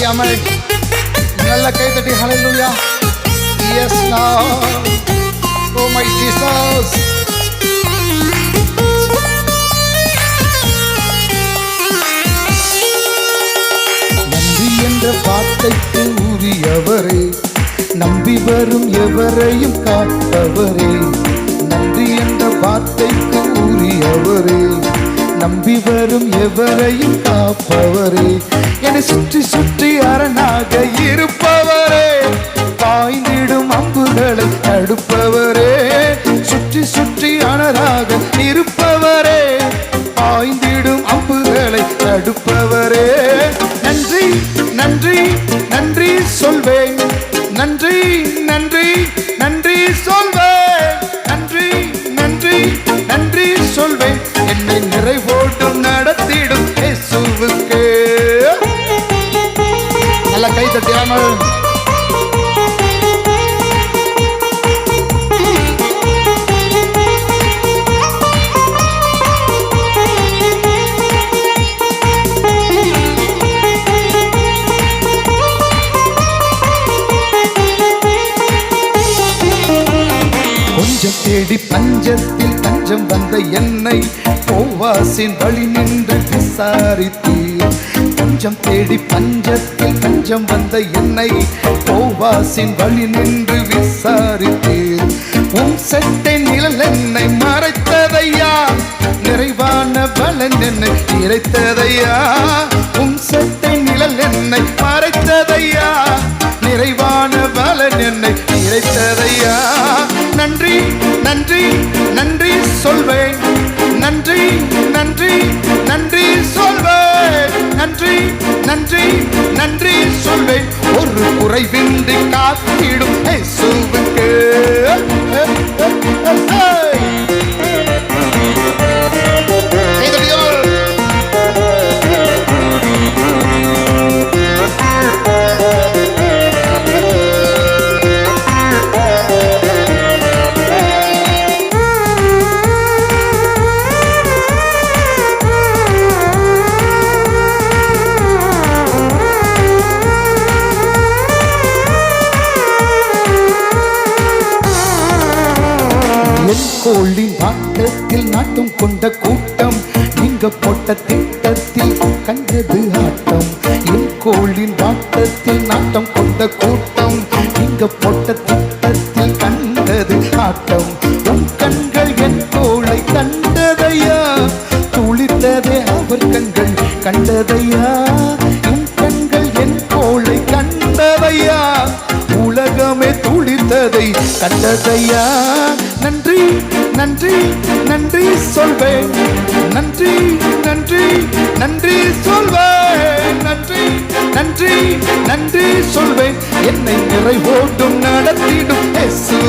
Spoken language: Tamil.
ஆமென். நல்ல கைதட்டி ஹalleluya. Yes Lord. Oh my Jesus. நன்றி என்ற வார்த்தைக்கு உரியவரே, நம்பி வரும் எவரையும் காப்பவரே. நன்றி என்ற வார்த்தைக்கு உரியவரே, நம்பி வரும் எவரையும் காப்பவரே. என்னை சுற்றி சுற்றி அரணாக இருப்பவரே, பாய்ந்திடும் அம்புகளை தடுப்பவரே. சுற்றி சுற்றி அரணாக இருப்பவரே, பாய்ந்திடும் அம்புகளை தடுப்பவரே. நன்றி நன்றி நன்றி சொல்வேன், நன்றி நன்றி நன்றி சொல்வேன், நன்றி நன்றி நன்றி சொல்வேன். என்னை நிறைவோடும் நடத்திடும் இயேசுவுக்கே. நல்ல கை தட்டியாமல் கொஞ்சம் தேடி பஞ்சத்தில் தஞ்சம் வந்த என்னை போவாசின் வழி நின்று விசாரித்தீர். கொஞ்சம் தேடி பஞ்சத்தில் தஞ்சம் வந்த என்னை போவாசின் வழி நின்று விசாரித்தீர். உன் சட்டை நிழல் என்னை மறைத்ததையா, நிறைவான பலன் என்னை இறைத்ததையா. உன் சட்டை நிழல் என்னை மறைத்ததையா, நிறைவான பலன் என்னை இறைத்ததையா. நன்றி நன்றி நன்றி சொல்வேன், நன்றி நன்றி நன்றி சொல்வேன், நன்றி நன்றி நன்றி சொல்வேன். ஒரு குறைவின்றி காத்திடும் இயேசுவுக்கு. கோளின் நாட்டத்தில் நாட்டம் கொண்ட கூட்டம், நீங்க போட்ட திட்டத்தில் கண்டது ஆட்டம். என் கோளின் நாட்டத்தில் நாட்டம் கொண்ட கூட்டம், நீங்க போட்ட திட்டத்தில் கண்டது ஆட்டம். உன் கண்கள் என் கோளை கண்டதையா, துளித்ததே அவர் கண்கள் கண்டதையா. உன் கண்கள் என் கோளை கண்டதையா, உலகமே துளித்ததை கண்டதையா. நன்றி நன்றி நன்றி சொல்வேன், நன்றி நன்றி நன்றி சொல்வேன், நன்றி நன்றி நன்றி சொல்வேன். என்னை நிறைவோடும் நடத்திடும் இயேசு